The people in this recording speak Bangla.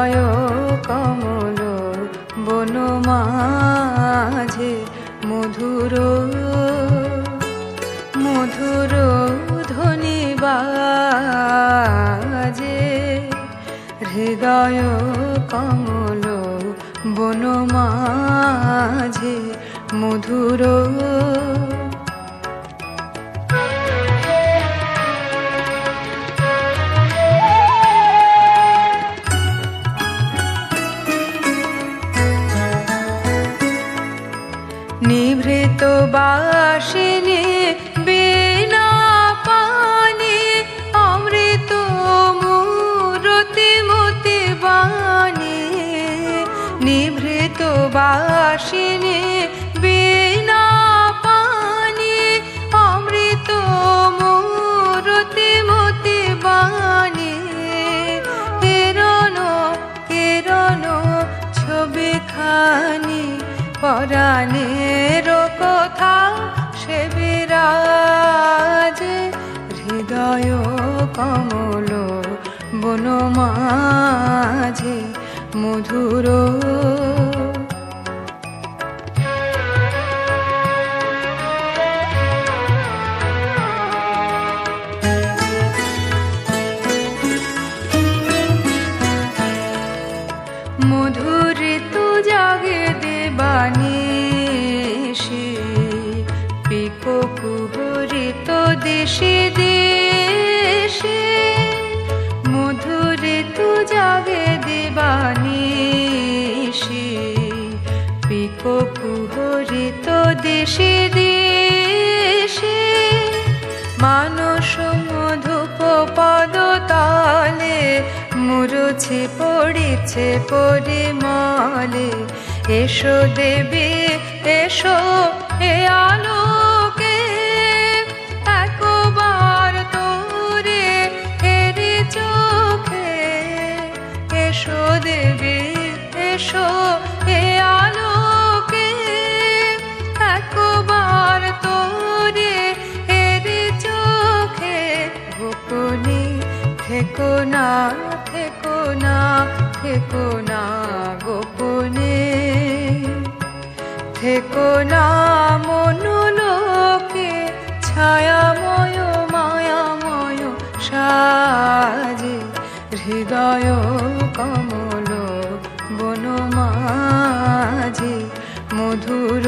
হৃদয় কমল বন মাঝে মধুর মধুর ধ্বনি বাজে। হৃদয় কমল বন মাঝে মধুর। নিভৃত বাসিনী বীণা পানি অমৃত মূরতি মতি বাণী। নিভৃত বাসিনী বীণা পানি অমৃত মূরতি মতি বাণী। কিরণ কিরণ ছবি খানি পরাণের কথা সে বিরাজে। হৃদয় কমল বন মাঝে মধুর। মধুরিত জাগে দেবানিশি পিকো কুহরিত দেশে দেশে। মধুরিত জাগে দেবানিশি পিকো কুহরিত দেশে দেশে। মানস মধুপ পদতলে মুরুছে পড়িছে পরিমলে। এসো দেবী এসো এ আলোকে একবার তোরে হেরি চোখে। এসো দেবী এসো এ আলোকে একবার তোরে হেরি চোখে। গোপনে থেকো না থেকো না থেকো না গোপনে। থেকো না মনোলোকে ছায়াময় মায়াময় সাজে। হৃদয় কমল বন মাঝে মধুর।